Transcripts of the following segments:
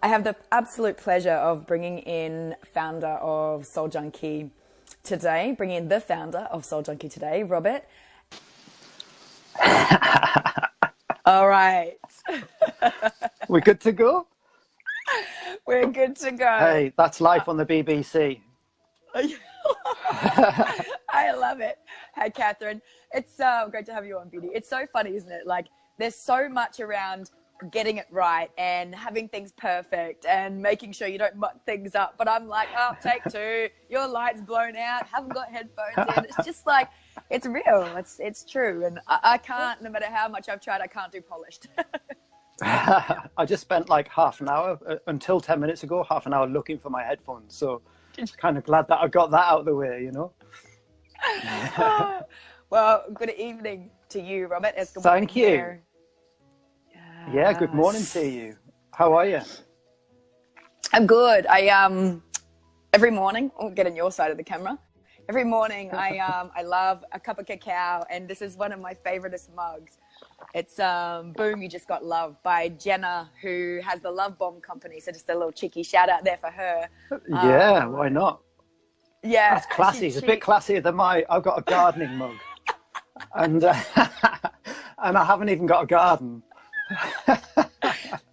I have the absolute pleasure of bringing in founder of Soul Junkie today, bringing in the founder of Soul Junkie today, Robert. All right. We're good to go? We're good to go. Hey, that's live on the BBC. I love it. Hey, Catherine. It's great to have you on, Beauty. It's so funny, isn't it? Like, there's so much around getting it right and having things perfect and making sure you don't muck things up. But I'm like, oh, take two. Your light's blown out. Haven't got headphones in. It's just like, it's real. It's true. And I can't, no matter how much I've tried, I can't do polished. I just spent like half an hour, until 10 minutes ago, half an hour looking for my headphones. So kind of glad that I got that out of the way, you know. Well, good evening to you, Robert. It's good Thank you. Here. Yeah, good morning to you. How are you? I'm good. Every morning, I'll get on your side of the camera. Every morning, I love a cup of cacao, and this is one of my favoriteest mugs. It's Boom, You Just Got Love by Jenna, who has the Love Bomb Company. So just a little cheeky shout out there for her. Yeah, why not? Yeah, that's classy. It's a bit classier than I've got a gardening mug, and and I haven't even got a garden.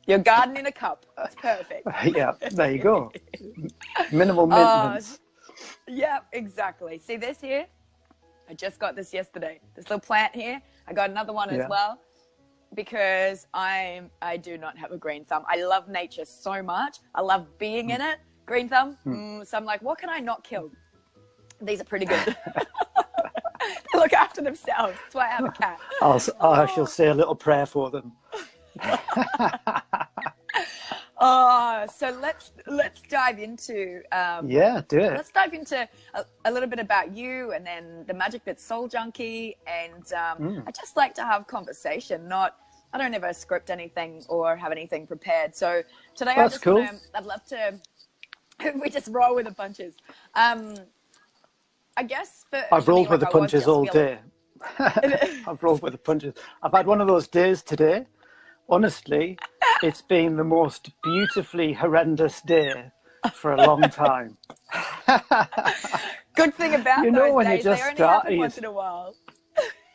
Your garden in a cup. That's perfect. Yeah, there you go. Minimal maintenance. Yeah, exactly. See this here? I just got this yesterday. This little plant here. I got another one as well because I do not have a green thumb. I love nature so much. I love being in it. Green thumb. So I'm like, what can I not kill? These are pretty good. They look after themselves. That's why I have a cat. I shall say a little prayer for them. So let's dive into do it. Let's dive into a little bit about you and then the magic that's Soul Junkie, and I just like to have conversation. I don't ever script anything or have anything prepared. So today I'd love to we just roll with the punches. I guess I've rolled with the punches all day. I've rolled with the punches. I've had one of those days today. Honestly, it's been the most beautifully horrendous day for a long time. Good thing about when days, you just they only start, happen once in a while.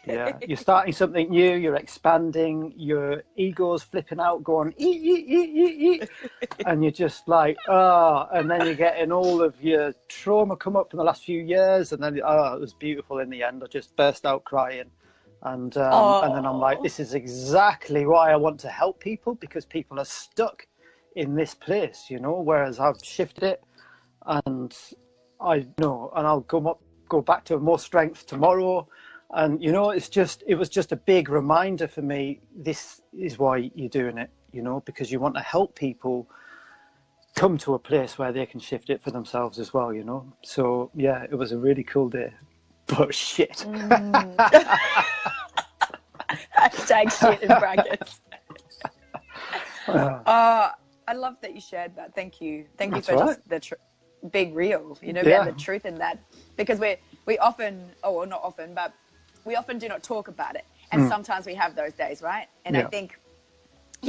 Yeah, you're starting something new, you're expanding, your ego's flipping out, going, and you're just like, and then you're getting all of your trauma come up from the last few years, and then, it was beautiful in the end. I just burst out crying. And then I'm like, this is exactly why I want to help people, because people are stuck in this place, whereas I've shifted it, and I'll go back to more strength tomorrow. And, it was just a big reminder for me. This is why you're doing it, because you want to help people come to a place where they can shift it for themselves as well, So, yeah, it was a really cool day. But shit. Hashtag shit in brackets. I love that you shared that. Thank you. Thank you for just the big real, about the truth in that. Because we often, not often, but we often do not talk about it. And sometimes we have those days, right? And I think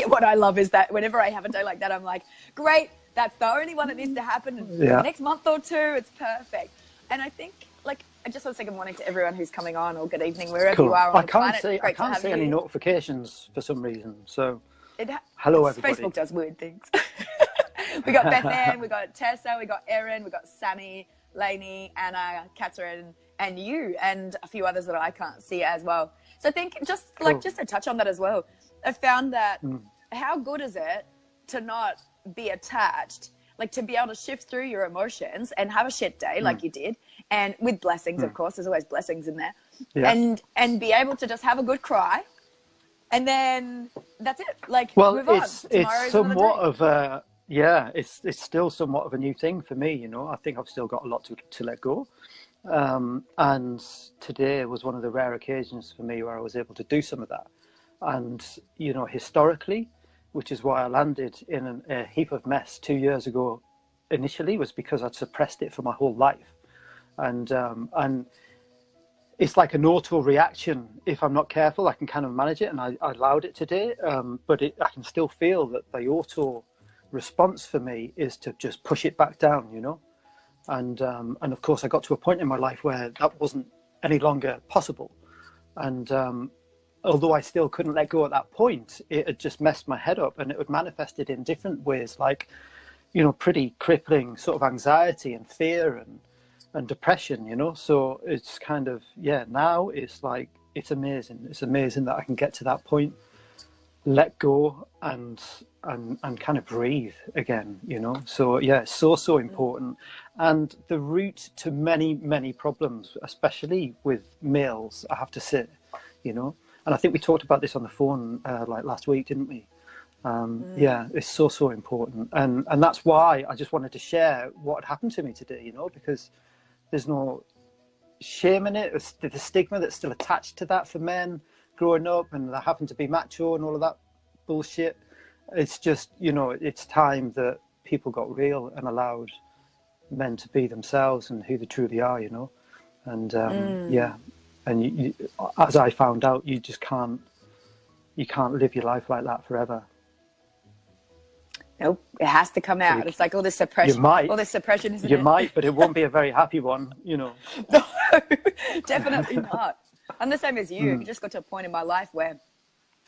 what I love is that whenever I have a day like that, I'm like, great, that's the only one that needs to happen in the next month or two. It's perfect. And I think, I just want to say good morning to everyone who's coming on, or good evening, wherever you are on the planet. I can't see any notifications for some reason. So, hello, everybody. Facebook does weird things. We got Beth Ann, we got Tessa, we got Erin, we got Sammy, Lainey, Anna, Catherine, and you, and a few others that I can't see as well. So I think just to touch on that as well, I found that how good is it to not be attached, to be able to shift through your emotions and have a shit day like you did, and with blessings, of course, there's always blessings in there, and be able to just have a good cry, and then that's it. Move on. It's somewhat of a it's still somewhat of a new thing for me. I think I've still got a lot to let go. And today was one of the rare occasions for me where I was able to do some of that. And, historically, which is why I landed in a heap of mess 2 years ago initially, was because I'd suppressed it for my whole life. And it's like an auto reaction. If I'm not careful, I can kind of manage it, and I allowed it today. But I can still feel that the response for me is to just push it back down, you know. And of course, I got to a point in my life where that wasn't any longer possible. And although I still couldn't let go at that point, it had just messed my head up, and it had manifested in different ways, like, you know, pretty crippling sort of anxiety and fear and depression, you know. So it's kind of, yeah, now it's like, it's amazing. It's amazing that I can get to that point, let go and kind of breathe again, you know. So yeah, it's so important. And the root to many problems, especially with males, I have to say, you know. And I think we talked about this on the phone like last week, didn't we? Yeah, it's so important. And that's why I just wanted to share what happened to me today, you know, because there's no shame in it. It's the stigma that's still attached to that for men growing up, and they happen to be macho and all of that bullshit. It's just, you know, it's time that people got real and allowed men to be themselves and who they truly are, you know. And yeah, and you, as I found out, you can't live your life like that forever. Nope, it has to come out. It's like all this suppression. You might. All this suppression, isn't it? You might, but it won't be a very happy one, you know. No, definitely not. I'm the same as you. I just got to a point in my life where,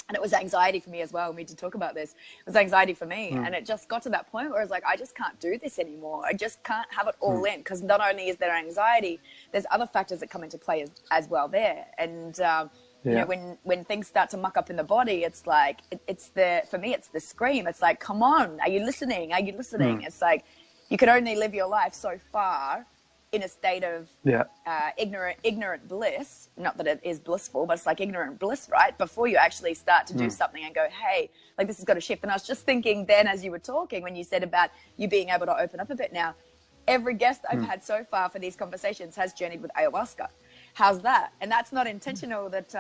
and it was anxiety for me as well. We did talk about this. It was anxiety for me. And it just got to that point where it's like, I just can't do this anymore. I just can't have it all in, because not only is there anxiety, there's other factors that come into play as well there. And, you know, when things start to muck up in the body, it's like, for me, it's the scream. It's like, come on, are you listening? Are you listening? It's like, you can only live your life so far in a state of ignorant bliss. Not that it is blissful, but it's like ignorant bliss, right? Before you actually start to do something and go, hey, like this has got to shift. And I was just thinking then, as you were talking, when you said about you being able to open up a bit now, every guest I've had so far for these conversations has journeyed with ayahuasca. How's that? And that's not intentional that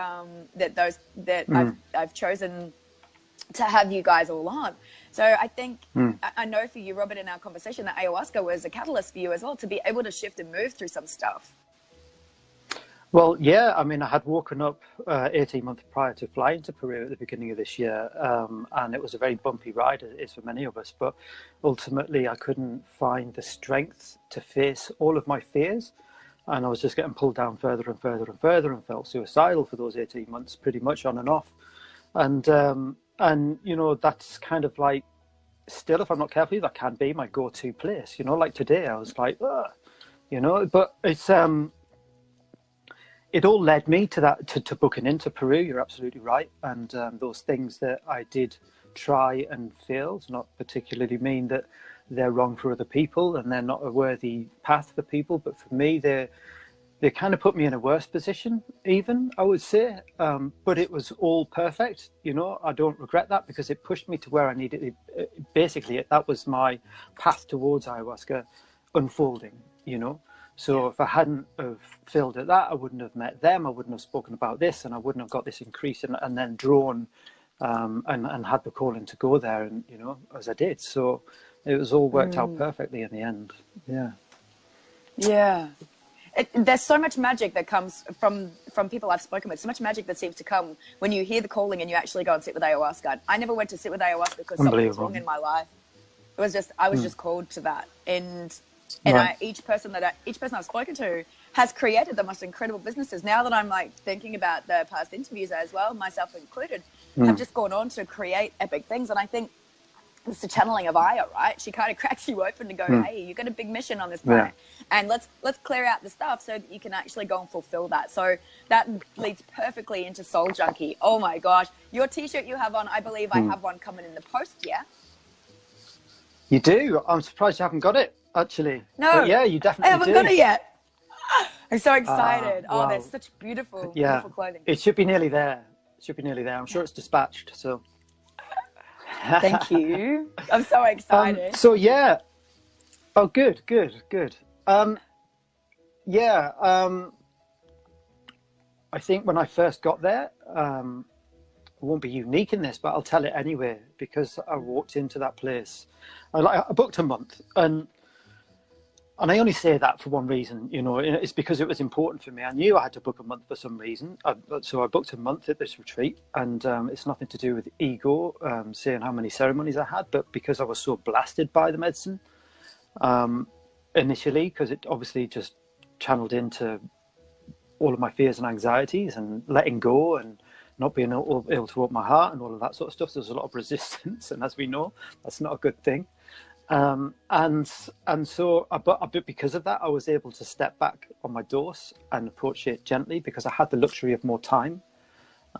I've chosen to have you guys all on. So I think, I know for you, Robert, in our conversation, that ayahuasca was a catalyst for you as well, to be able to shift and move through some stuff. Well, yeah, I mean, I had woken up 18 months prior to flying to Peru at the beginning of this year, and it was a very bumpy ride, it is for many of us, but ultimately I couldn't find the strength to face all of my fears, and I was just getting pulled down further and further and further, and felt suicidal for those 18 months, pretty much on and off. And you know, that's kind of like, still, if I'm not careful, that can be my go-to place, you know. Like today I was like, ugh, you know, but it's it all led me to that, to booking into Peru. You're absolutely right. And those things that I did try and fail does not particularly mean that they're wrong for other people and they're not a worthy path for people, but for me, they kind of put me in a worse position, even, I would say. But it was all perfect, you know. I don't regret that, because it pushed me to where I needed it. Basically, that was my path towards ayahuasca unfolding, you know. So if I hadn't have failed at that, I wouldn't have met them, I wouldn't have spoken about this, and I wouldn't have got this increase and then drawn and had the calling to go there, and, you know, as I did. So it was all worked out perfectly in the end. Yeah. There's so much magic that comes from people I've spoken with. So much magic that seems to come when you hear the calling and you actually go and sit with ayahuasca. I never went to sit with ayahuasca because something was wrong in my life. It was just, I was just called to that. And right. Each person I've spoken to has created the most incredible businesses. Now that I'm like thinking about the past interviews as well, myself included, have just gone on to create epic things. And I think it's the channeling of Aya, right? She kind of cracks you open to go, hey, you've got a big mission on this planet, and let's clear out the stuff so that you can actually go and fulfill that. So that leads perfectly into Soul Junkie. Oh my gosh, your T-shirt you have on, I believe I have one coming in the post. Yeah, you do. I'm surprised you haven't got it, actually. No, but yeah, you definitely I haven't got it yet. I'm so excited. Wow. There's such beautiful clothing. It should be nearly there. I'm sure it's dispatched. So. Thank you. I'm so excited. So yeah. Oh, good. I think when I first got there, I won't be unique in this, but I'll tell it anyway, because I walked into that place. I booked a month, and And I only say that for one reason, you know, it's because it was important for me. I knew I had to book a month for some reason. So I booked a month at this retreat, and it's nothing to do with ego, saying how many ceremonies I had, but because I was so blasted by the medicine initially, because it obviously just channeled into all of my fears and anxieties and letting go and not being able to open my heart and all of that sort of stuff. There's a lot of resistance, and as we know, that's not a good thing. And so, but because of that, I was able to step back on my dose and approach it gently because I had the luxury of more time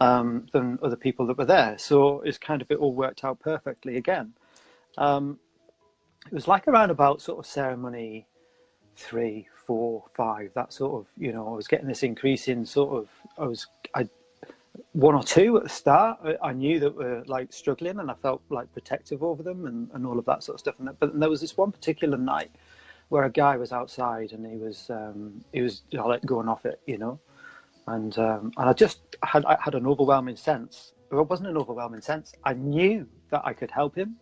than other people that were there. So it's kind of, it all worked out perfectly again. It was like around about sort of ceremony 3, 4, 5, that sort of, you know, I was getting this increase in sort of, I 1 or 2 at the start, I knew that were like struggling, and I felt like protective over them and all of that sort of stuff. But there was this one particular night where a guy was outside and he was you know, like going off it, you know, and I had an overwhelming sense. But it wasn't an overwhelming sense. I knew that I could help him,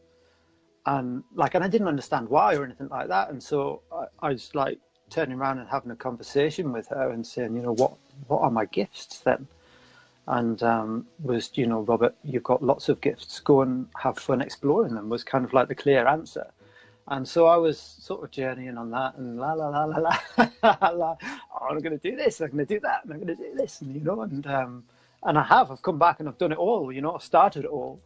and I didn't understand why or anything like that. And so I was like turning around and having a conversation with her and saying, you know, what are my gifts then? And was, you know, Robert, you've got lots of gifts, go and have fun exploring them, was kind of like the clear answer. And so I was sort of journeying on that, and la la la la la la, oh, I'm going to do this, I'm going to do that, and I'm going to do this, and you know, and I've come back and I've done it all, you know, I've started it all.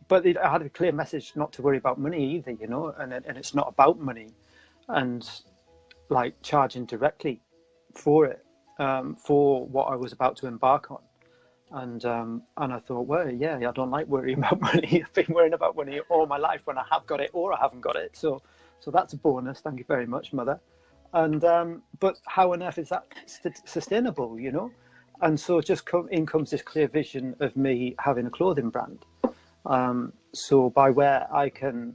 But I had a clear message not to worry about money either, you know, and it's not about money, and like charging directly for it. For what I was about to embark on, and I thought, well, yeah, I don't like worrying about money. I've been worrying about money all my life when I have got it or I haven't got it. So that's a bonus. Thank you very much, Mother. And but how on earth is that sustainable, you know? And so just in comes this clear vision of me having a clothing brand. So by where I can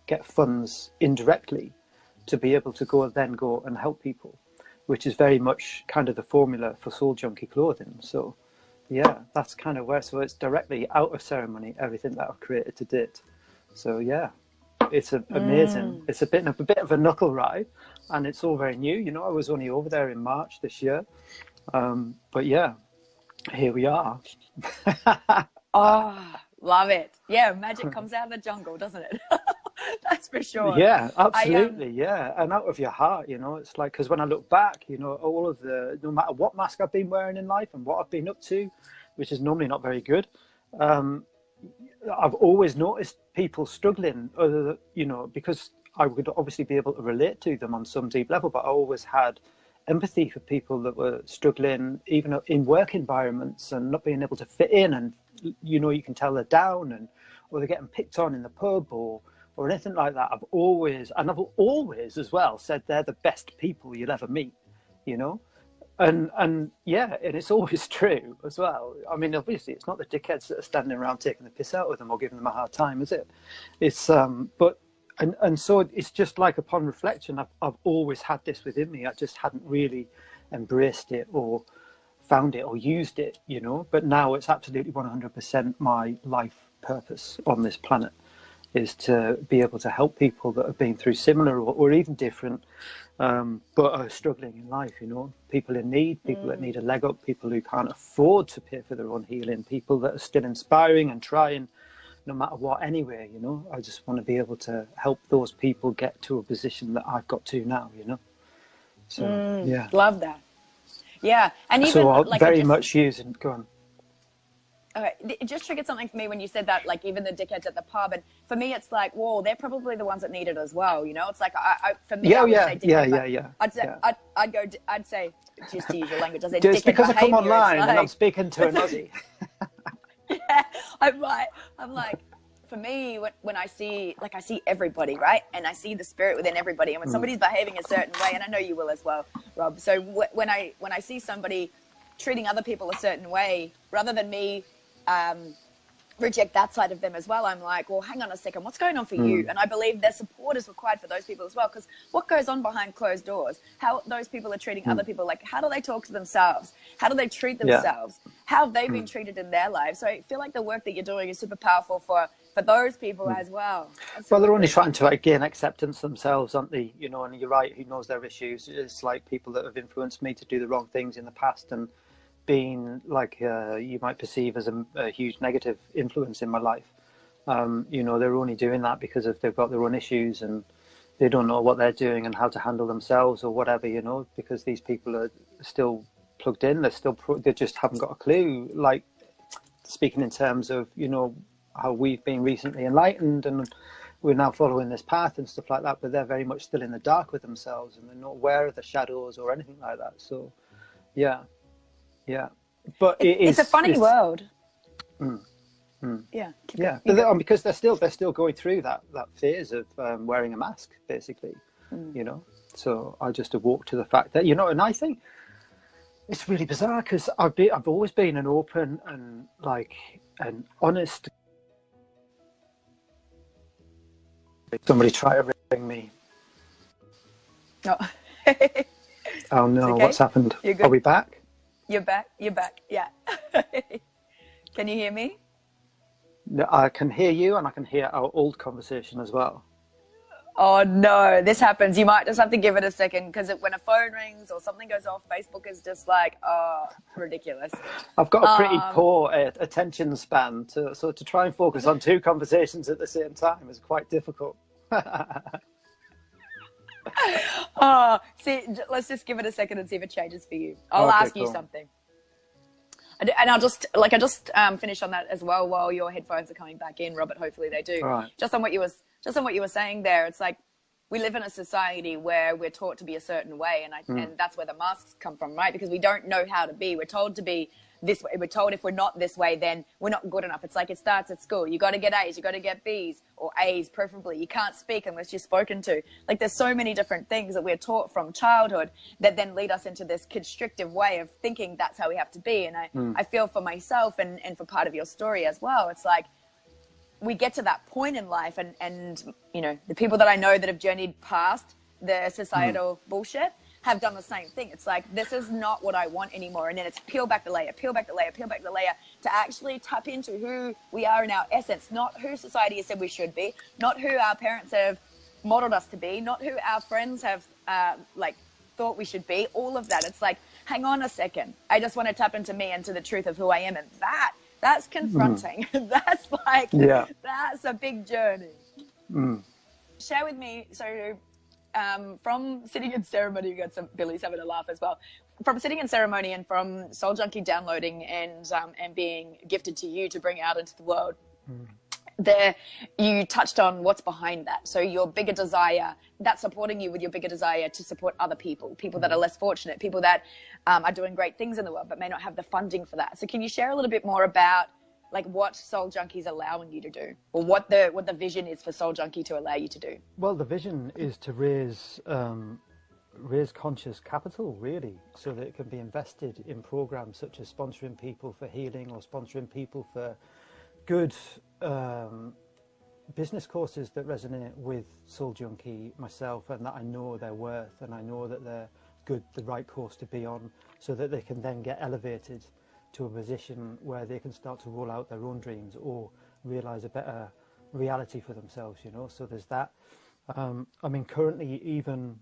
get funds indirectly to be able to go and help people, which is very much kind of the formula for Soul Junkie clothing. So yeah, that's kind of where, so it's directly out of ceremony, everything that I've created to date. So yeah, it's amazing. It's a bit of a knuckle ride, and it's all very new. You know, I was only over there in March this year. But yeah, here we are. Oh, love it. Yeah, magic comes out of the jungle, doesn't it? That's for sure. Yeah, absolutely. Yeah. And out of your heart, you know, it's like, because when I look back, you know, all of no matter what mask I've been wearing in life and what I've been up to, which is normally not very good, I've always noticed people struggling, you know, because I would obviously be able to relate to them on some deep level, but I always had empathy for people that were struggling, even in work environments and not being able to fit in. And, you know, you can tell they're down or they're getting picked on in the pub or anything like that. I've always as well said they're the best people you'll ever meet, you know, and yeah, and it's always true as well. I mean, obviously it's not the dickheads that are standing around taking the piss out of them or giving them a hard time, is it? It's but so it's just like, upon reflection, I've always had this within me. I just hadn't really embraced it or found it or used it, you know, but now it's absolutely 100% my life purpose on this planet, is to be able to help people that have been through similar or even different, but are struggling in life, you know, people in need, people that need a leg up, people who can't afford to pay for their own healing, people that are still inspiring and trying no matter what anyway, you know. I just want to be able to help those people get to a position that I've got to now, you know. So, yeah. Love that. Yeah. And even so I'll very much use and go on. Okay, it just triggered something for me when you said that, like even the dickheads at the pub, and for me it's like, whoa, they're probably the ones that need it as well, you know. It's like for me, I would say dickhead, I'd say, just to use your language, I say just dickhead because I come behavior, online like, and I'm speaking to an Aussie. Yeah, I'm like, for me, when I see everybody, right, and I see the spirit within everybody, and when somebody's behaving a certain way, and I know you will as well, Rob. So when I see somebody treating other people a certain way, rather than me reject that side of them as well, I'm like, well, hang on a second, what's going on for you? And I believe their support is required for those people as well, because what goes on behind closed doors, how those people are treating other people, like how do they talk to themselves, how do they treat themselves, how have they been treated in their lives? So I feel like the work that you're doing is super powerful for for those people as well. Absolutely. Well, they're only trying to like gain acceptance themselves, aren't they? You know, and you're right, who knows their issues? It's like people that have influenced me to do the wrong things in the past and being like you might perceive as a huge negative influence in my life. You know, they're only doing that because they've got their own issues and they don't know what they're doing and how to handle themselves or whatever, you know, because these people are still plugged in. They just haven't got a clue. Like, speaking in terms of, you know, how we've been recently enlightened and we're now following this path and stuff like that, but they're very much still in the dark with themselves and they're not aware of the shadows or anything like that. So yeah, but it's a funny world. Yeah, because they're still going through that phase of wearing a mask, basically. You know, so I just awoke to the fact that, you know, and I think it's really bizarre because I've always been an open and like an honest. Somebody try to ring me. No. Oh no, okay. What's happened? Are we back? You're back, yeah. Can you hear me? No, I can hear you and I can hear our old conversation as well. Oh no, this happens. You might just have to give it a second because when a phone rings or something goes off, Facebook is just like, oh, ridiculous. I've got a pretty poor attention span, so to try and focus on two conversations at the same time is quite difficult. Oh, see, let's just give it a second and see if it changes for you. I'll ask you something. And I'll just finish on that as well while your headphones are coming back in, Robert. Hopefully they do. Right. Just on what you were saying there, it's like we live in a society where we're taught to be a certain way, and that's where the masks come from, right? Because we don't know how to be. We're told to be this way. We're told if we're not this way, then we're not good enough. It's like it starts at school. You got to get A's, you got to get B's, or A's preferably. You can't speak unless you're spoken to. Like there's so many different things that we're taught from childhood that then lead us into this constrictive way of thinking that's how we have to be. And I feel for myself and for part of your story as well. It's like we get to that point in life and you know, the people that I know that have journeyed past the societal bullshit have done the same thing. It's like, this is not what I want anymore. And then it's peel back the layer to actually tap into who we are in our essence, not who society has said we should be, not who our parents have modeled us to be, not who our friends have like thought we should be, all of that. It's like, hang on a second. I just want to tap into me and to the truth of who I am. And that's confronting. That's like, that's a big journey. Share with me, so from sitting in ceremony, you got some Billy's having a laugh as well. From sitting in ceremony and from Soul Junkie downloading and being gifted to you to bring out into the world, there you touched on what's behind that. So your bigger desire, that's supporting you with your bigger desire to support other people that are less fortunate, people that are doing great things in the world but may not have the funding for that. So can you share a little bit more about like what Soul Junkie is allowing you to do, or what the vision is for Soul Junkie to allow you to do? Well, the vision is to raise conscious capital, really, so that it can be invested in programs such as sponsoring people for healing or sponsoring people for good business courses that resonate with Soul Junkie, myself, and that I know their worth and I know that they're the right course to be on, so that they can then get elevated to a position where they can start to roll out their own dreams or realize a better reality for themselves, you know. So there's that. I mean, currently, even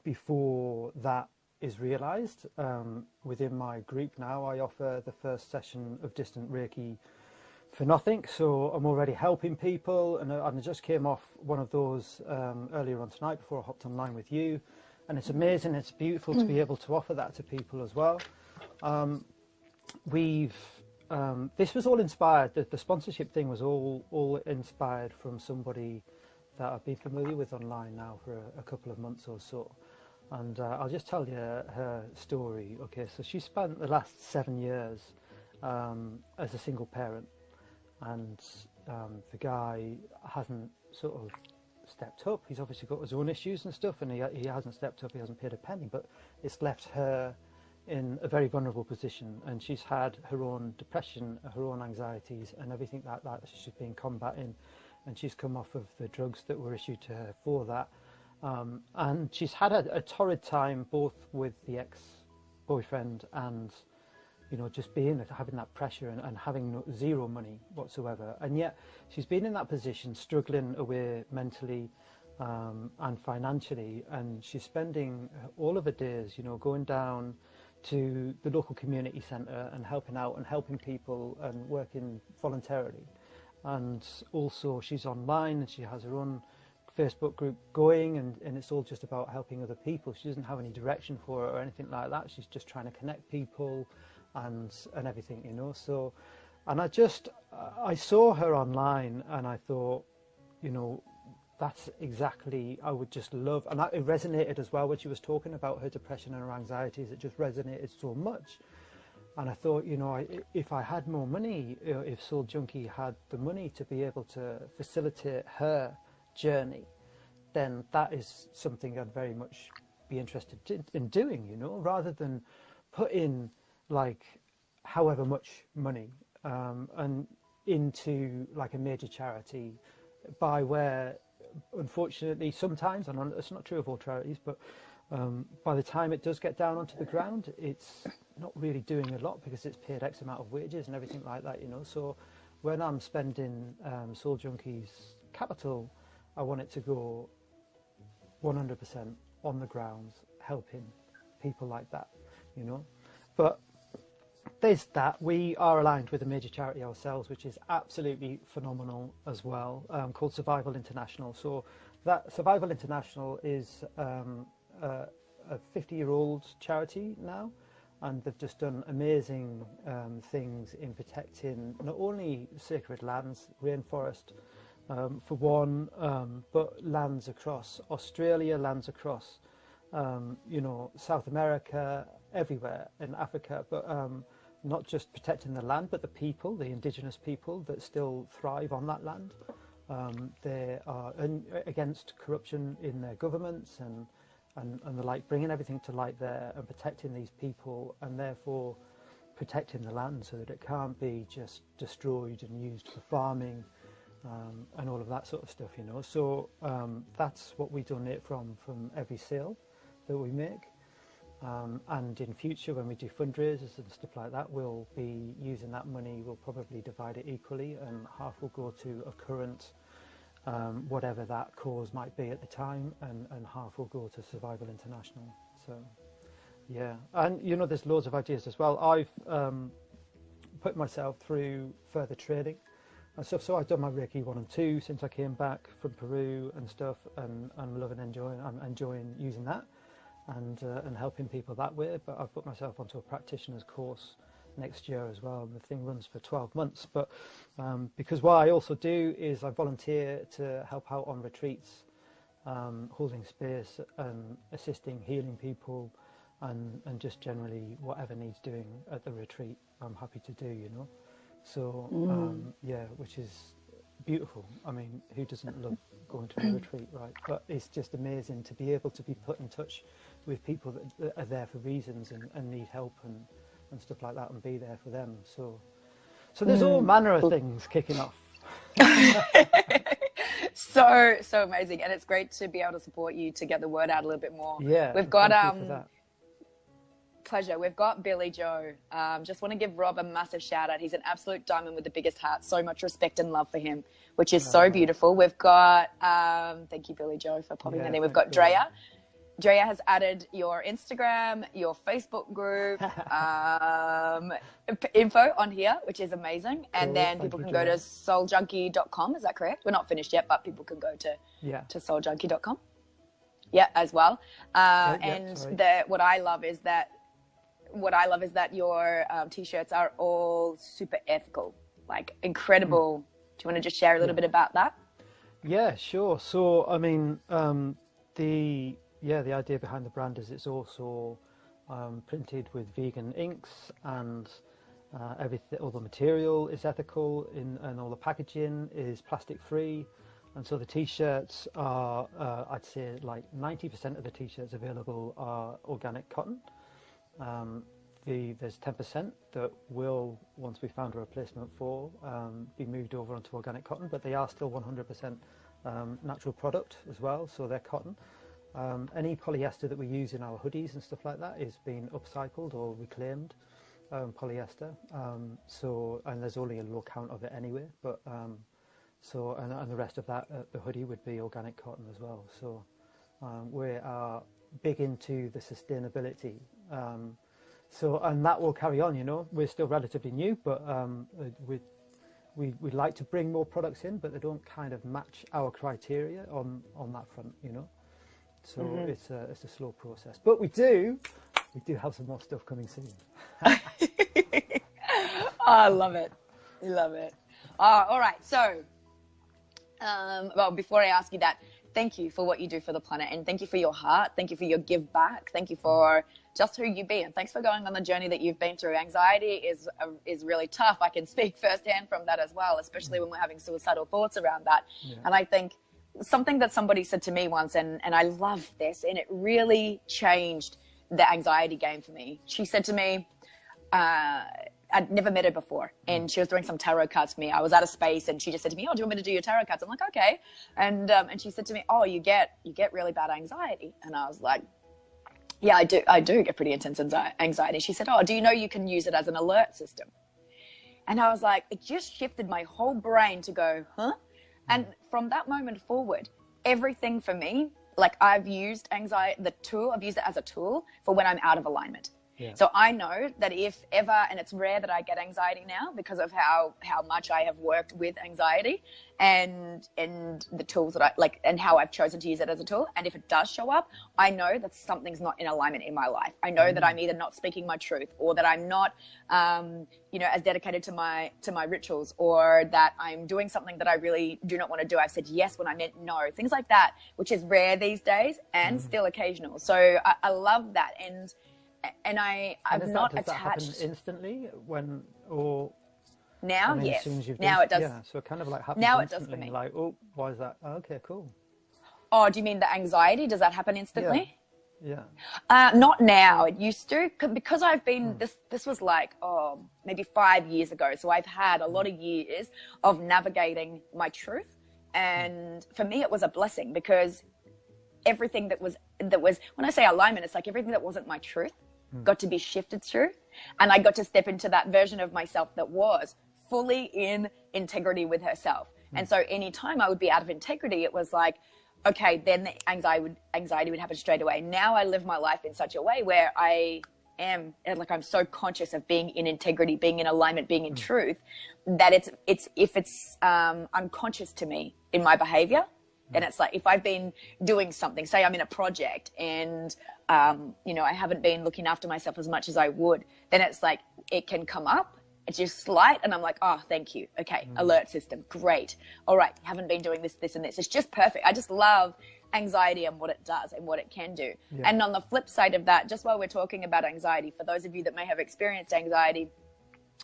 before that is realized, within my group now, I offer the first session of distant Reiki for nothing. So I'm already helping people, and I just came off one of those earlier on tonight before I hopped online with you, and it's amazing. It's beautiful to be able to offer that to people as well. This was all inspired, the sponsorship thing was all inspired from somebody that I've been familiar with online now for a couple of months or so. And I'll just tell you her story. Okay, so she spent the last 7 years as a single parent, and the guy hasn't sort of stepped up. He's obviously got his own issues and stuff, and he hasn't stepped up, he hasn't paid a penny, but it's left her in a very vulnerable position, and she's had her own depression, her own anxieties and everything like that she's been combating, and she's come off of the drugs that were issued to her for that, and she's had a torrid time both with the ex-boyfriend and you know, just having that pressure and having zero money whatsoever. And yet she's been in that position, struggling away mentally and financially, and she's spending all of her days, you know, going down to the local community centre and helping out and helping people and working voluntarily. And also she's online and she has her own Facebook group going, and it's all just about helping other people. She doesn't have any direction for it or anything like that. She's just trying to connect people and everything, you know. So, and I saw her online and I thought, you know, that's exactly, I would just love, and it resonated as well when she was talking about her depression and her anxieties. It just resonated so much. And I thought, you know, if I had more money, if Soul Junkie had the money to be able to facilitate her journey, then that is something I'd very much be interested in doing, you know, rather than put in like however much money and into like a major charity, by where unfortunately sometimes, and it's not true of all charities, but by the time it does get down onto the ground, it's not really doing a lot because it's paid X amount of wages and everything like that, you know. So when I'm spending Soul Junkie's capital, I want it to go 100% on the ground, helping people like that, you know. But there's that. We are aligned with a major charity ourselves, which is absolutely phenomenal as well, called Survival International. So that Survival International is a 50-year-old charity now, and they've just done amazing things in protecting not only sacred lands, rainforest, for one, but lands across Australia, lands across, you know, South America, everywhere in Africa, but not just protecting the land, but the people, the indigenous people that still thrive on that land. They are against corruption in their governments and the like, bringing everything to light there and protecting these people, and therefore protecting the land so that it can't be just destroyed and used for farming and all of that sort of stuff, you know. So that's what we donate from every sale that we make. And in future, when we do fundraisers and stuff like that, we'll be using that money. We'll probably divide it equally, and half will go to a current, whatever that cause might be at the time, and half will go to Survival International. So, yeah. And, you know, there's loads of ideas as well. I've put myself through further training and stuff. So I've done my Reiki 1 and 2 since I came back from Peru and stuff, and I'm enjoying using that. And helping people that way. But I've put myself onto a practitioner's course next year as well. The thing runs for 12 months. But because what I also do is I volunteer to help out on retreats, holding space and assisting, healing people, and just generally whatever needs doing at the retreat, I'm happy to do, you know. So yeah, which is beautiful. I mean, who doesn't love going to a retreat, right? But it's just amazing to be able to be put in touch with people that are there for reasons and need help and stuff like that, and be there for them. So there's all manner of things kicking off. So amazing, and it's great to be able to support you to get the word out a little bit more. Yeah, we've got pleasure. We've got Billy Joe. Just want to give Rob a massive shout out. He's an absolute diamond with the biggest heart. So much respect and love for him, which is so beautiful. We've got, thank you, Billy Joe, for popping that in. We've got Drea. Drea has added your Instagram, your Facebook group, info on here, which is amazing. Cool. And then people can go to souljunkie.com. Is that correct? We're not finished yet, but people can go to souljunkie.com. Yeah, as well. What I love is that your t-shirts are all super ethical, like incredible. Do you want to just share a little bit about that? Yeah, sure. So, I mean, the idea behind the brand is it's also printed with vegan inks, and everything, all the material is ethical, and all the packaging is plastic free. And so the t-shirts are, I'd say like 90% of the t-shirts available are organic cotton. There's 10% that will, once we found a replacement for, be moved over onto organic cotton, but they are still 100% natural product as well, so they're cotton. Any polyester that we use in our hoodies and stuff like that is being upcycled or reclaimed polyester. So, and there's only a low count of it anyway. But so, and the rest of that, the hoodie would be organic cotton as well. So, we are big into the sustainability. So, and that will carry on. You know, we're still relatively new, but we'd like to bring more products in, but they don't kind of match our criteria on that front. You know, so it's a slow process, but we do have some more stuff coming soon. I love it. Love it. All right. So, well, before I ask you that, thank you for what you do for the planet, and thank you for your heart. Thank you for your give back. Thank you for just who you be, and thanks for going on the journey that you've been through. Anxiety is really tough. I can speak firsthand from that as well, especially when we're having suicidal thoughts around that. Yeah. And I think something that somebody said to me once, and I love this, and it really changed the anxiety game for me. She said to me, I'd never met her before, and she was doing some tarot cards for me. I was out of space, and she just said to me, "Oh, do you want me to do your tarot cards?" I'm like, "Okay." And she said to me, "Oh, you get really bad anxiety." And I was like, "Yeah, I do get pretty intense anxiety." She said, "Oh, do you know you can use it as an alert system?" And I was like, it just shifted my whole brain to go, huh? And from that moment forward, everything for me, like I've used anxiety, I've used it as a tool for when I'm out of alignment. Yeah. So I know that if ever, and it's rare that I get anxiety now because of how much I have worked with anxiety and the tools that I like and how I've chosen to use it as a tool. And if it does show up, I know that something's not in alignment in my life. I know that I'm either not speaking my truth, or that I'm not, as dedicated to my rituals, or that I'm doing something that I really do not want to do. I've said yes when I meant no, things like that, which is rare these days and still occasional. So I love that. And I'm not attached. Does that happen instantly when, or now? I mean, yes. As soon as you've now it does. Yeah, so it kind of like happens now instantly. It does for me. Like, oh, why is that? Oh, okay, cool. Oh, do you mean the anxiety? Does that happen instantly? Yeah. Not now. It used to, because I've been, this was like, maybe 5 years ago. So I've had a lot of years of navigating my truth. And for me, it was a blessing, because everything that was, when I say alignment, it's like everything that wasn't my truth got to be shifted through. And I got to step into that version of myself that was fully in integrity with herself. And so anytime I would be out of integrity, it was like, okay, then the anxiety would happen straight away. Now I live my life in such a way where I am, like, I'm so conscious of being in integrity, being in alignment, being in truth, that if it's unconscious to me in my behavior, then it's like, if I've been doing something, say I'm in a project and, I haven't been looking after myself as much as I would, then it's like, it can come up, it's just slight, and I'm like, oh, thank you. Okay, alert system, great. All right, haven't been doing this, and this. It's just perfect. I just love anxiety and what it does and what it can do. Yeah. And on the flip side of that, just while we're talking about anxiety, for those of you that may have experienced anxiety,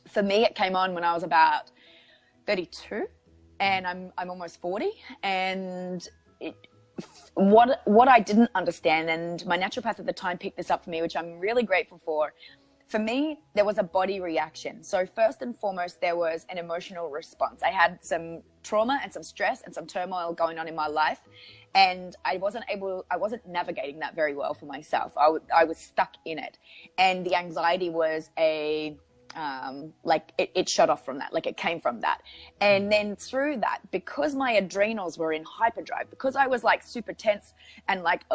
for me, it came on when I was about 32. And I'm almost 40, and what I didn't understand, and my naturopath at the time picked this up for me, which I'm really grateful for. For me, there was a body reaction. So first and foremost, there was an emotional response. I had some trauma and some stress and some turmoil going on in my life, and I wasn't navigating that very well for myself. I was stuck in it, and the anxiety was it shut off from that, like it came from that. And then through that, because my adrenals were in hyperdrive, because I was like super tense and like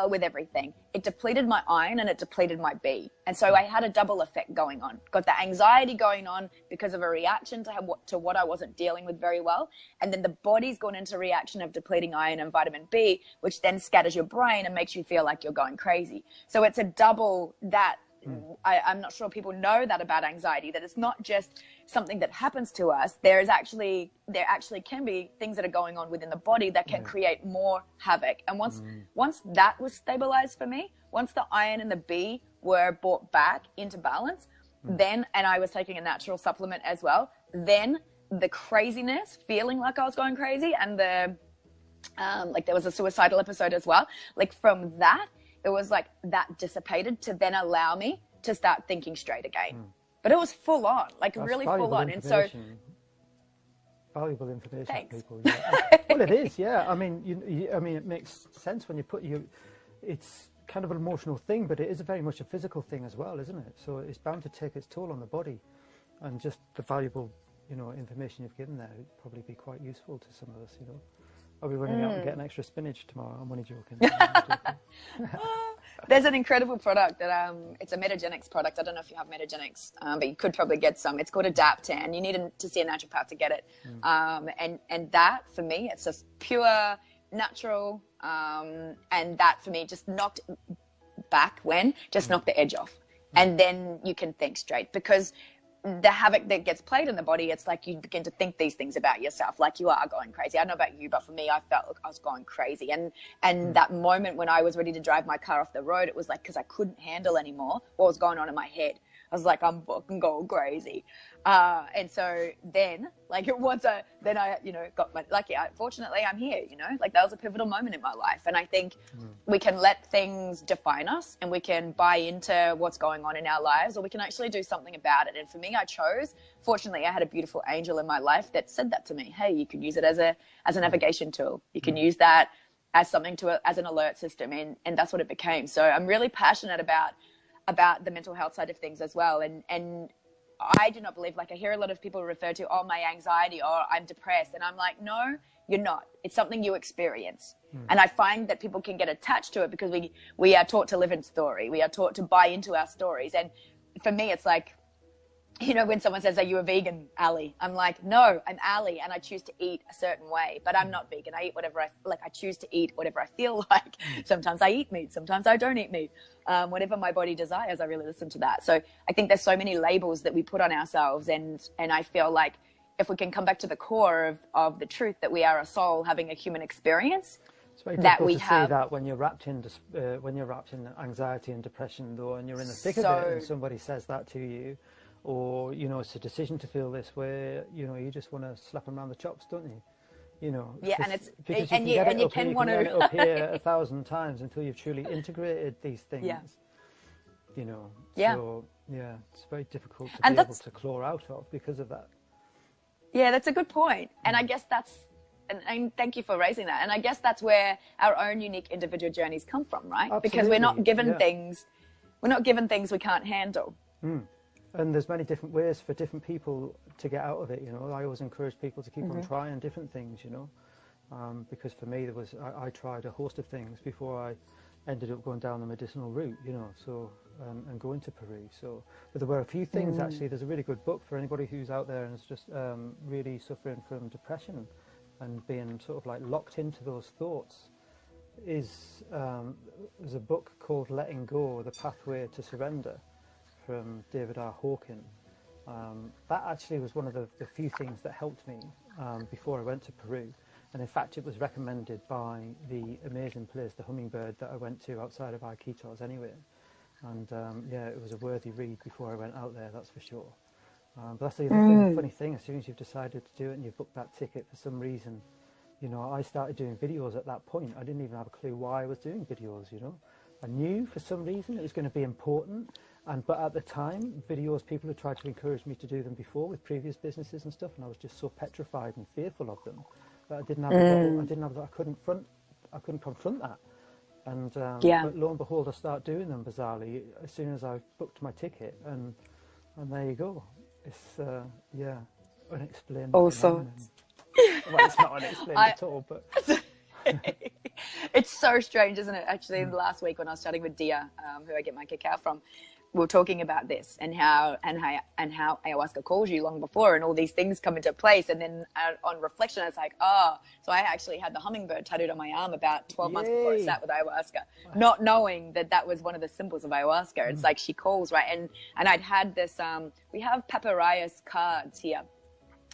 with everything, it depleted my iron and it depleted my B. And so I had a double effect going on. Got the anxiety going on because of a reaction to what I wasn't dealing with very well, and then the body's gone into reaction of depleting iron and vitamin B, which then scatters your brain and makes you feel like you're going crazy. So it's a double that. I'm not sure people know that about anxiety, that it's not just something that happens to us. There actually can be things that are going on within the body that can create more havoc. And once that was stabilized for me, once the iron and the B were brought back into balance, then, and I was taking a natural supplement as well, then the craziness, feeling like I was going crazy, and the like there was a suicidal episode as well, like from that, it was like that dissipated to then allow me to start thinking straight again. But it was full on, like that's really full on. And so valuable information thanks. For people. Yeah. Well, it is, yeah. I mean, I mean, it makes sense when you put it's kind of an emotional thing, but it is very much a physical thing as well, isn't it? So it's bound to take its toll on the body, and just the valuable, information you've given there would probably be quite useful to some of us, I'll be running out and getting extra spinach tomorrow. I'm only joking. There's an incredible product that it's a Metagenics product. I don't know if you have Metagenics, but you could probably get some. It's called Adaptan. You need to see a naturopath to get it. And that, for me, it's just pure natural. And that, for me, just knocked the edge off. And then you can think straight, because the havoc that gets played in the body, it's like you begin to think these things about yourself, like you are going crazy. I don't know about you, but for me, I felt like I was going crazy. And that moment when I was ready to drive my car off the road, it was like, because I couldn't handle anymore what was going on in my head. I was like, I'm fucking going crazy. And so then, then I, got my, fortunately I'm here, that was a pivotal moment in my life. And I think we can let things define us, and we can buy into what's going on in our lives, or we can actually do something about it. And for me, fortunately, I had a beautiful angel in my life that said that to me. Hey, you can use it as a navigation tool. You can use that as something as an alert system. And that's what it became. So I'm really passionate about the mental health side of things as well. And I do not believe, I hear a lot of people refer to, my anxiety, or I'm depressed. And I'm like, no, you're not. It's something you experience. And I find that people can get attached to it because we are taught to live in story. We are taught to buy into our stories. And for me, it's like, when someone says, are you a vegan, Allie? I'm like, no, I'm Allie, and I choose to eat a certain way, but I'm not vegan. I eat whatever I choose to eat whatever I feel like. Sometimes I eat meat. Sometimes I don't eat meat. Whatever my body desires, I really listen to that. So I think there's so many labels that we put on ourselves. And I feel like if we can come back to the core of the truth that we are a soul having a human experience, it's very difficult to see that when you're wrapped in anxiety and depression, though, and you're in the thick of it, and somebody says that to you, or it's a decision to feel this way, you just want to slap them around the chops, don't you? Yeah, and it's because you can want to get it up here 1,000 times until you've truly integrated these things. Yeah. So it's very difficult to be able to claw out of because of that. Yeah, that's a good point. And I guess and thank you for raising that. And I guess that's where our own unique individual journeys come from, right? Absolutely. Because we're not given things we can't handle. And there's many different ways for different people to get out of it. I always encourage people to keep on trying different things, because for me, I tried a host of things before I ended up going down the medicinal route, so and going to Peru. So, but there were a few things actually. There's a really good book for anybody who's out there and is just really suffering from depression and being sort of locked into those thoughts. There's a book called Letting Go: The Pathway to Surrender, from David R. Hawken. That actually was one of the few things that helped me before I went to Peru. And in fact, it was recommended by the amazing place, the Hummingbird, that I went to outside of Iquitos anyway. And it was a worthy read before I went out there, that's for sure. But that's the other funny thing, as soon as you've decided to do it and you've booked that ticket for some reason, I started doing videos at that point. I didn't even have a clue why I was doing videos, I knew for some reason it was going to be important, but at the time, videos, people had tried to encourage me to do them before with previous businesses and stuff, and I was just so petrified and fearful of them that I didn't have I couldn't confront that. And but lo and behold, I start doing them bizarrely as soon as I booked my ticket, and there you go. It's unexplained. All sorts. Well, it's not unexplained at all, but. It's so strange, isn't it? Actually, in the last week when I was chatting with Dia, who I get my cacao from, we were talking about this and how ayahuasca calls you long before, and all these things come into place. And then on reflection, it's like, so I actually had the hummingbird tattooed on my arm about 12 months before I sat with ayahuasca, not knowing that was one of the symbols of ayahuasca. It's like she calls, right? And I'd had this, we have papyrus cards here.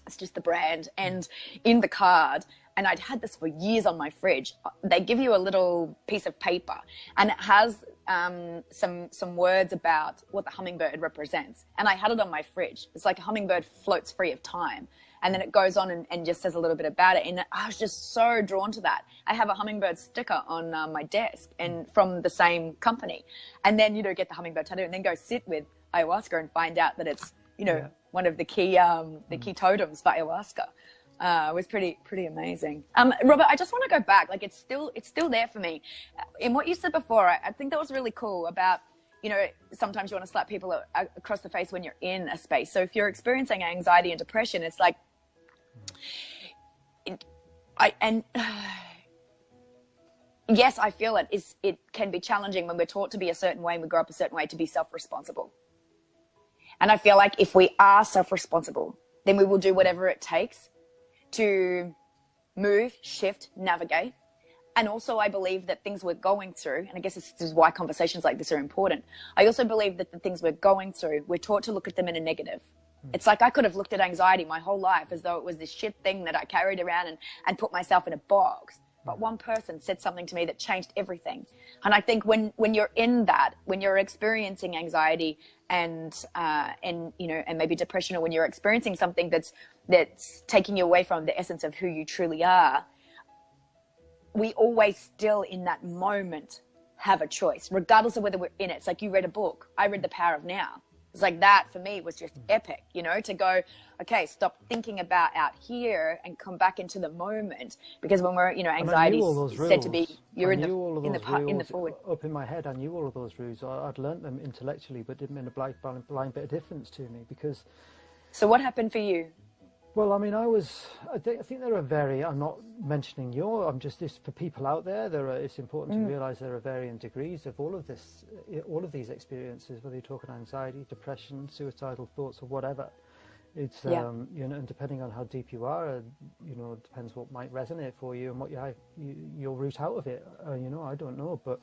It's just the brand. And in the card, and I'd had this for years on my fridge, they give you a little piece of paper, and it has some words about what the hummingbird represents. And I had it on my fridge. It's like a hummingbird floats free of time. And then it goes on and just says a little bit about it. And I was just so drawn to that. I have a hummingbird sticker on my desk, and from the same company. And then, get the hummingbird tattoo, and then go sit with ayahuasca and find out that it's, one of the key totems for ayahuasca. was pretty amazing. Robert, I just want to go back. Like it's still there for me. In what you said before, I think that was really cool about, you know, sometimes you want to slap people across the face when you're in a space. So if you're experiencing anxiety and depression, it's like, yes, I feel it. It can be challenging when we're taught to be a certain way and we grow up a certain way to be self-responsible. And I feel like if we are self-responsible, then we will do whatever it takes to move, shift, navigate. And also I believe that things we're going through, and I guess this is why conversations like this are important. I also believe that the things we're going through, we're taught to look at them in a negative. It's like I could have looked at anxiety my whole life as though it was this shit thing that I carried around and put myself in a box. But one person said something to me that changed everything. And I think when you're in that, when you're experiencing anxiety and you know, and maybe depression, or when you're experiencing something that's taking you away from the essence of who you truly are, we always still in that moment have a choice, regardless of whether we're in it. It's like you read a book. I read The Power of Now. It's like that for me was just epic, you know, to go, okay, stop thinking about out here and come back into the moment. Because when we're, you know, anxiety is said to be, you're in the forward. Up in my head, I knew all of those rules. I'd learnt them intellectually, but didn't mean a blind bit of difference to me because. So what happened for you? Well, I mean, I think there are I'm not mentioning I'm just this for people out there. It's important to realise there are varying degrees of all of these experiences, whether you're talking anxiety, depression, suicidal thoughts, or whatever. It's, you know, and depending on how deep you are, you know, it depends what might resonate for you and what your route out of it. You know, I don't know, but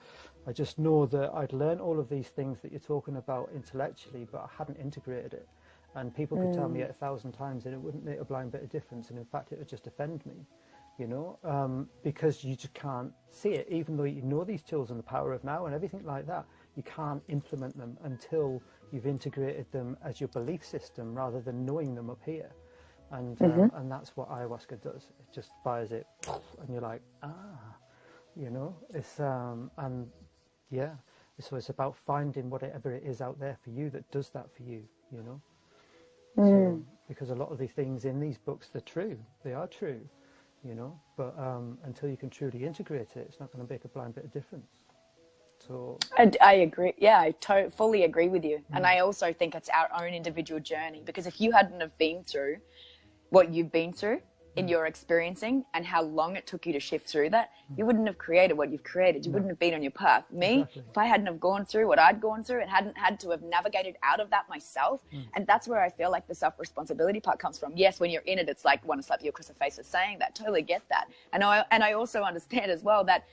I just know that I'd learned all of these things that you're talking about intellectually, but I hadn't integrated it. And people could tell me it 1,000 times and it wouldn't make a blind bit of difference. And in fact, it would just offend me, you know, because you just can't see it. Even though you know these tools and the power of now and everything like that, you can't implement them until you've integrated them as your belief system rather than knowing them up here. And and that's what ayahuasca does. It just fires it and you're like, you know, it's, and yeah, so it's about finding whatever it is out there for you that does that for you, you know. So, because a lot of the things in these books, they are true, you know, but until you can truly integrate it, it's not going to make a blind bit of difference. So I agree. Yeah, I fully agree with you. And I also think it's our own individual journey, because if you hadn't have been through what you've been through in your experiencing and how long it took you to shift through that, you wouldn't have created what you've created. You wouldn't have been on your path. Me, if I hadn't have gone through what I'd gone through and hadn't had to have navigated out of that myself, and that's where I feel like the self-responsibility part comes from. Yes, when you're in it, it's like, want to slap you across the face for saying that. Totally get that. And I also understand as well that,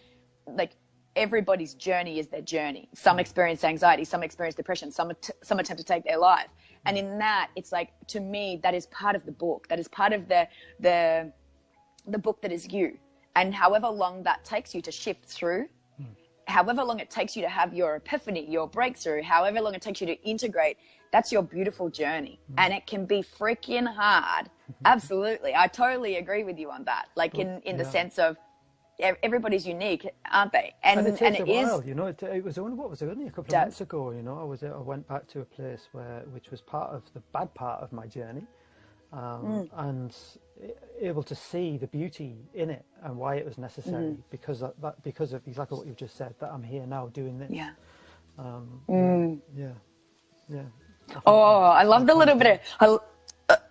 like, everybody's journey is their journey. Some experience anxiety, some experience depression, some attempt to take their life. And in that, it's like, to me, that is part of the book. That is part of the book that is you. And however long that takes you to shift through, however long it takes you to have your epiphany, your breakthrough, however long it takes you to integrate, that's your beautiful journey. And it can be freaking hard. Absolutely. I totally agree with you on that. Like in the sense of, everybody's unique, aren't they? And it takes a while, you know. It was only a couple of months ago, you know. I went back to a place which was part of the bad part of my journey, and able to see the beauty in it and why it was necessary because of exactly what you've just said. That I'm here now doing this. Yeah. Yeah. Oh, I love the little bit of.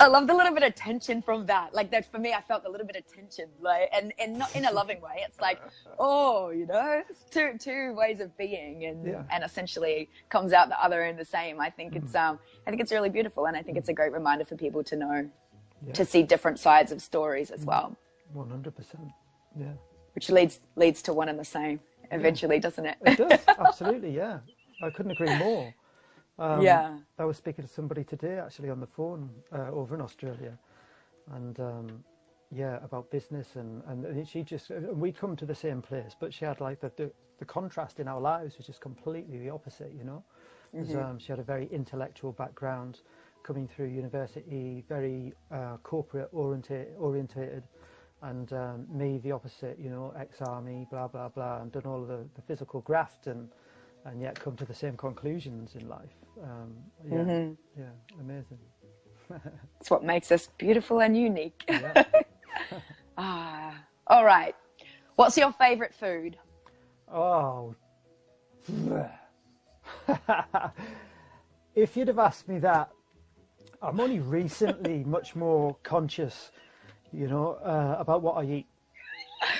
I love the little bit of tension from that. Like that for me, I felt a little bit of tension, like, and not in a loving way. It's like, oh, you know, it's two ways of being, and essentially comes out the other end the same. I think it's really beautiful, and I think it's a great reminder for people to know, to see different sides of stories as well. 100%. Yeah. Which leads to one and the same eventually, doesn't it? It does, absolutely. Yeah, I couldn't agree more. I was speaking to somebody today actually on the phone over in Australia, and about business and she just, we'd come to the same place, but she had like the contrast in our lives was just completely the opposite, you know. She had a very intellectual background, coming through university, very corporate orientated, and me the opposite, you know, ex-army, blah blah blah, and done all of the physical graft and yet come to the same conclusions in life. Amazing. It's what makes us beautiful and unique. All right. What's your favorite food? Oh. If you'd have asked me that, I'm only recently much more conscious, about what I eat.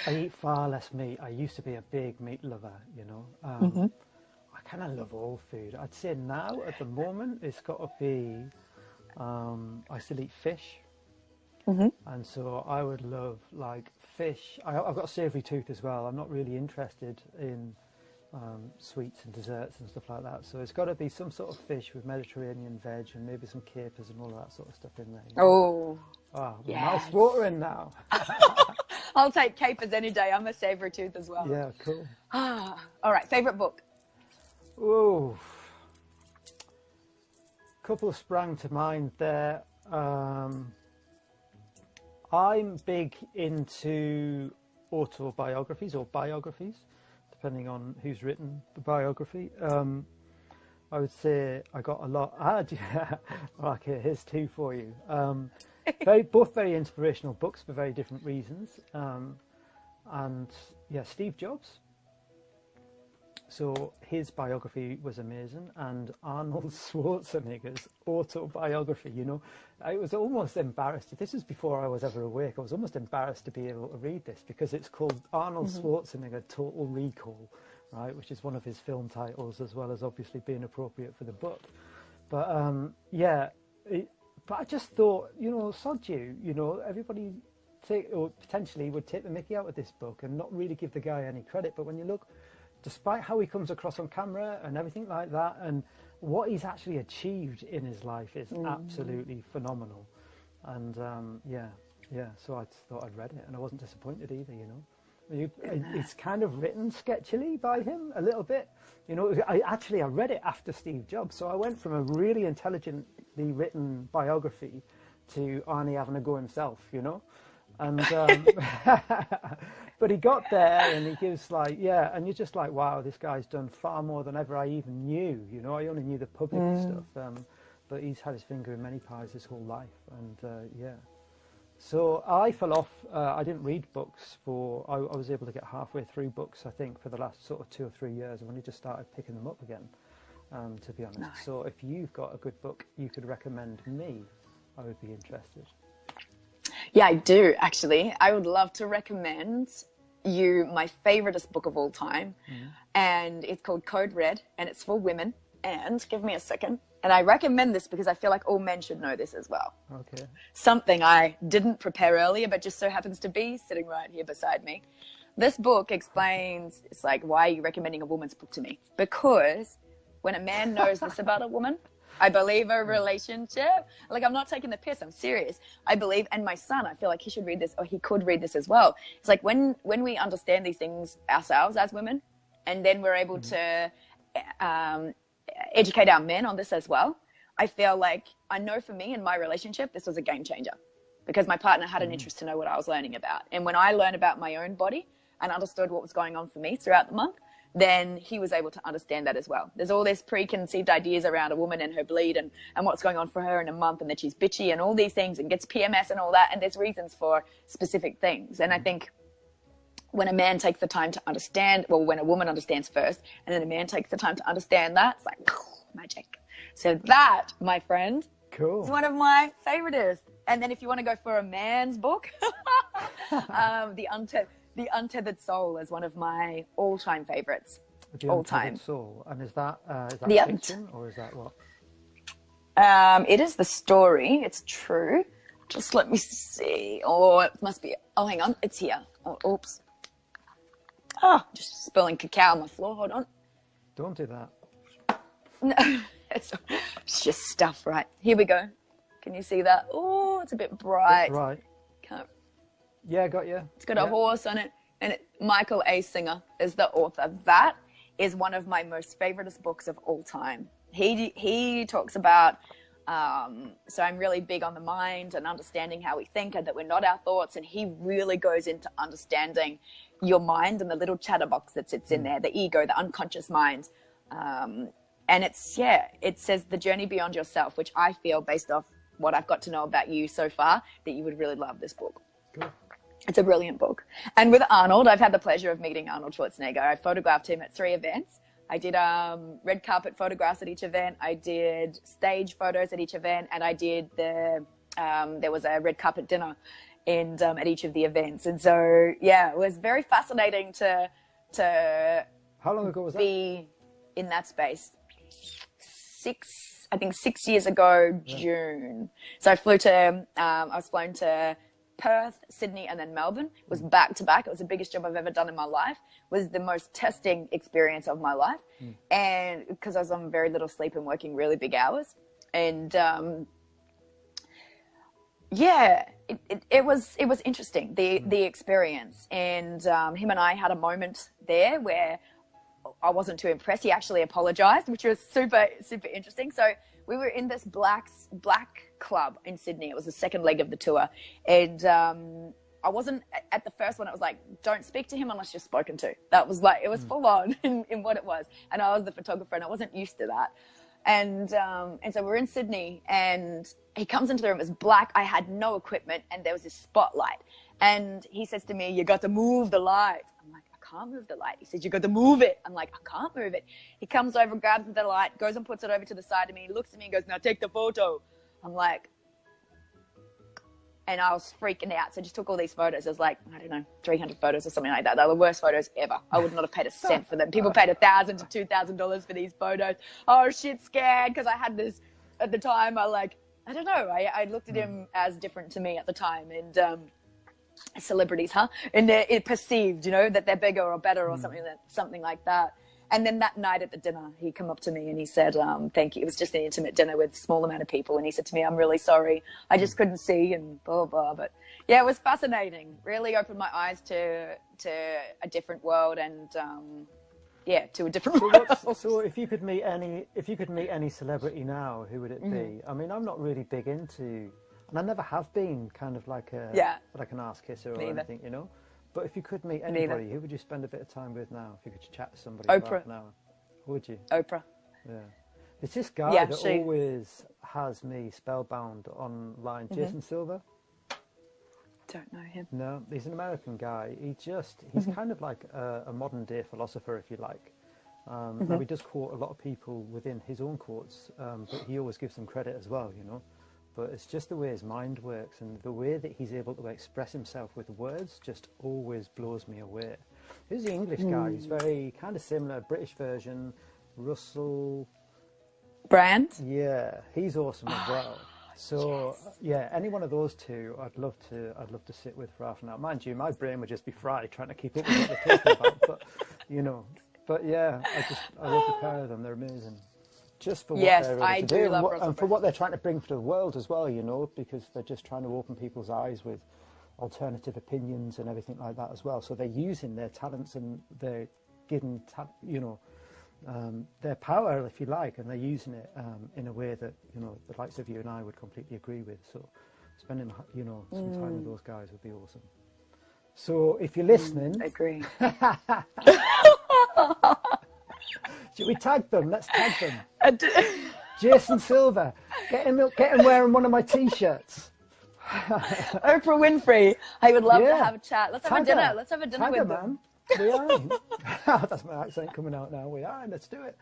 I eat far less meat. I used to be a big meat lover, I kind of love all food. I'd say now, at the moment, it's got to be, I still eat fish. And so I would love like fish. I've got a savoury tooth as well. I'm not really interested in sweets and desserts and stuff like that. So it's got to be some sort of fish with Mediterranean veg and maybe some capers and all of that sort of stuff in there. Oh, my yes. mouth's watering now. I'll take capers any day. I'm a savoury tooth as well. Yeah, cool. All right, favourite book? Oh, couple sprang to mind there. I'm big into autobiographies or biographies, depending on who's written the biography. I would say I got a lot. Okay, here's two for you. Both very inspirational books for very different reasons. And yeah, Steve Jobs. So his biography was amazing, and Arnold Schwarzenegger's autobiography, I was almost embarrassed. This was before I was ever awake. I was almost embarrassed to be able to read this because it's called Arnold Schwarzenegger Total Recall, right, which is one of his film titles, as well as obviously being appropriate for the book. But but I just thought, sod you, everybody potentially would take the mickey out of this book and not really give the guy any credit. But when you look, despite how he comes across on camera and everything like that, and what he's actually achieved in his life is absolutely phenomenal. And so I thought I'd read it, and I wasn't disappointed either. It's kind of written sketchily by him a little bit. I read it after Steve Jobs, so I went from a really intelligently written biography to Arnie having a go himself, and but he got there and he gives and you're just like, wow, this guy's done far more than ever I even knew. I only knew the public stuff, but he's had his finger in many pies his whole life. And so I fell off. I didn't read books I was able to get halfway through books, I think, for the last sort of 2 or 3 years. I've only just started picking them up again, to be honest. Nice. So if you've got a good book you could recommend me, I would be interested. Yeah, I do, actually. I would love to recommend you my favoritist book of all time. And it's called Code Red, and it's for women. And give me a second. And I recommend this because I feel like all men should know this as well. Okay. Something I didn't prepare earlier, but just so happens to be sitting right here beside me. This book explains, it's like, why are you recommending a woman's book to me? Because when a man knows this about a woman, I believe a relationship, like, I'm not taking the piss, I'm serious. I believe, and my son, I feel like he should read this, or he could read this as well. It's like when we understand these things ourselves as women, and then we're able to educate our men on this as well, I feel like, I know for me in my relationship, this was a game changer, because my partner had an interest to know what I was learning about. And when I learned about my own body and understood what was going on for me throughout the month, then he was able to understand that as well. There's all this preconceived ideas around a woman and her bleed and what's going on for her in a month, and that she's bitchy and all these things and gets PMS and all that. And there's reasons for specific things. And I think when a man takes the time to understand, well, when a woman understands first and then a man takes the time to understand that, it's like magic. So that, my friend, cool, is one of my favorites. And then if you want to go for a man's book, The Untethered Soul is one of my all-time favorites. All time. Soul. And is that fiction or is that what? It is the story. It's true. Just let me see. Oh, it must be. Oh, hang on. It's here. Oh, oops. Oh, just spilling cacao on the floor. Hold on. Don't do that. No, it's just stuff, right? Here we go. Can you see that? Oh, it's a bit bright. Right. Can't. Yeah, got you. It's got a horse on it, and Michael A. Singer is the author. That is one of my most favoritist books of all time. He talks about, so I'm really big on the mind and understanding how we think and that we're not our thoughts, and he really goes into understanding your mind and the little chatterbox that sits in there, the ego, the unconscious mind. And it says the journey beyond yourself, which I feel, based off what I've got to know about you so far, that you would really love this book. Cool. It's a brilliant book. And with Arnold, I've had the pleasure of meeting Arnold Schwarzenegger. I photographed him at 3 events. I did red carpet photographs at each event. I did stage photos at each event, and I did there was a red carpet dinner and at each of the events. And so, yeah, it was very fascinating to How long ago was that? Be in that space. 6 years ago, June. So I flew to, I was flown to Perth, Sydney, and then Melbourne. It was back to back. It was the biggest job I've ever done in my life. It was the most testing experience of my life. And because I was on very little sleep and working really big hours. And yeah, it was interesting, the experience. And him and I had a moment there where I wasn't too impressed. He actually apologized, which was super, super interesting. So we were in this black club in Sydney. It was the second leg of the tour. And I wasn't at the first one. It was like, don't speak to him unless you're spoken to. That was like, it was full on in what it was. And I was the photographer and I wasn't used to that. And so we're in Sydney and he comes into the room. It was black. I had no equipment and there was this spotlight. And he says to me, you got to move the light. I'm like, I can't move the light. He says, you got to move it. I'm like, I can't move it. He comes over, grabs the light, goes and puts it over to the side of me. He looks at me and goes, now take the photo. I'm like, and I was freaking out. So I just took all these photos. It was like, I don't know, 300 photos or something like that. They were the worst photos ever. I would not have paid a cent for them. People paid $1,000 to $2,000 for these photos. Oh, shit, scared. Because I had this, at the time, I don't know. I looked at him as different to me at the time. And celebrities, huh? And it perceived, that they're bigger or better or something like that. And then that night at the dinner, he come up to me and he said, thank you. It was just an intimate dinner with a small amount of people. And he said to me, I'm really sorry. I just couldn't see and blah, blah, blah. But yeah, it was fascinating. Really opened my eyes to a different world and, to a different world. So if you could meet any celebrity now, who would it be? I mean, I'm not really big into, and I never have been kind of like an ass kisser or anything, But if you could meet anybody, who would you spend a bit of time with now? If you could chat to somebody for half an hour, would you? Oprah. Yeah. It's this guy that always has me spellbound online. Jason Silver. Don't know him. No, he's an American guy. He's kind of like a modern day philosopher, if you like. Now he does quote a lot of people within his own quotes, but he always gives them credit as well, But it's just the way his mind works and the way that he's able to express himself with words just always blows me away. Here's the English guy. He's very kind of similar, British version, Russell Brand. Yeah, he's awesome as well. So yeah, any one of those two, I'd love to sit with for half an hour. Mind you, my brain would just be fried trying to keep up with what they're talking about. But yeah, I love the pair of them. They're amazing. Just for what they're able to do and for what they're trying to bring to the world as well, because they're just trying to open people's eyes with alternative opinions and everything like that as well. So they're using their talents and they're giving, their power, if you like, and they're using it in a way that, the likes of you and I would completely agree with. So spending, some time with those guys would be awesome. So if you're listening... I agree. Should we tag them? Let's tag them. Jason Silver. Get him wearing one of my T-shirts. Oprah Winfrey. I would love to have a chat. Let's have a dinner. Let's have a dinner with them. We are. That's my accent coming out now. We are. Let's do it.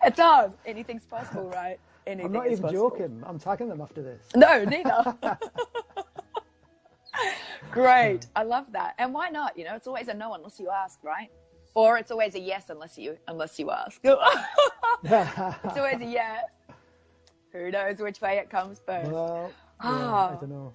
It's on. Anything's possible, right? I'm not even joking. I'm tagging them after this. No, neither. Great. I love that. And why not? It's always a no unless you ask, right? Or it's always a yes unless you ask. It's always a yes. Who knows which way it comes first? Well, I don't know.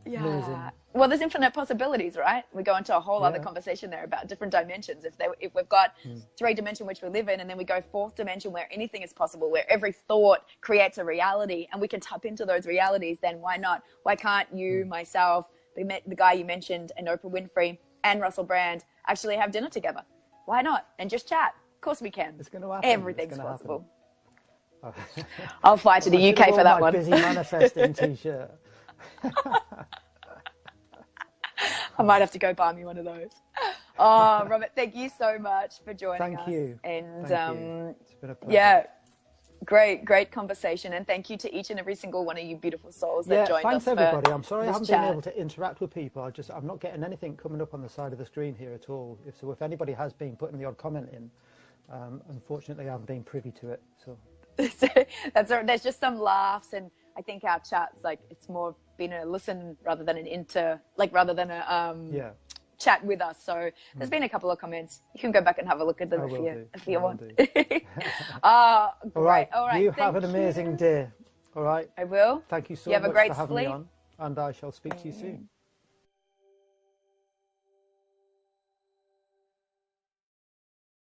Yeah. Amazing. Well, there's infinite possibilities, right? We go into a whole other conversation there about different dimensions. If we've got 3 dimension which we live in, and then we go 4th dimension where anything is possible, where every thought creates a reality, and we can tap into those realities, then why not? Why can't you, myself, the guy you mentioned, and Oprah Winfrey, and Russell Brand actually have dinner together? Why not? And just chat. Of course we can. It's going to happen. Everything's possible. I'll fly to the UK for that one. Busy manifesting T-shirt. I might have to go buy me one of those. Oh, Robert, thank you so much for joining us. Thank you. And Thank you. It's been a pleasure. Yeah, Great conversation, and thank you to each and every single one of you beautiful souls that joined thanks us. Everybody. I'm sorry I haven't chat. been able to interact with people. I'm not getting anything coming up on the side of the screen here at all. If anybody has been putting the odd comment in, unfortunately I haven't been privy to it. So there's just some laughs, and I think our chat's like it's more been a listen rather than a chat with us. So there's been a couple of comments. You can go back and have a look at them if you want. All right. You have an amazing day. All right. I will. Thank you so much for having me on, and I shall speak to you soon.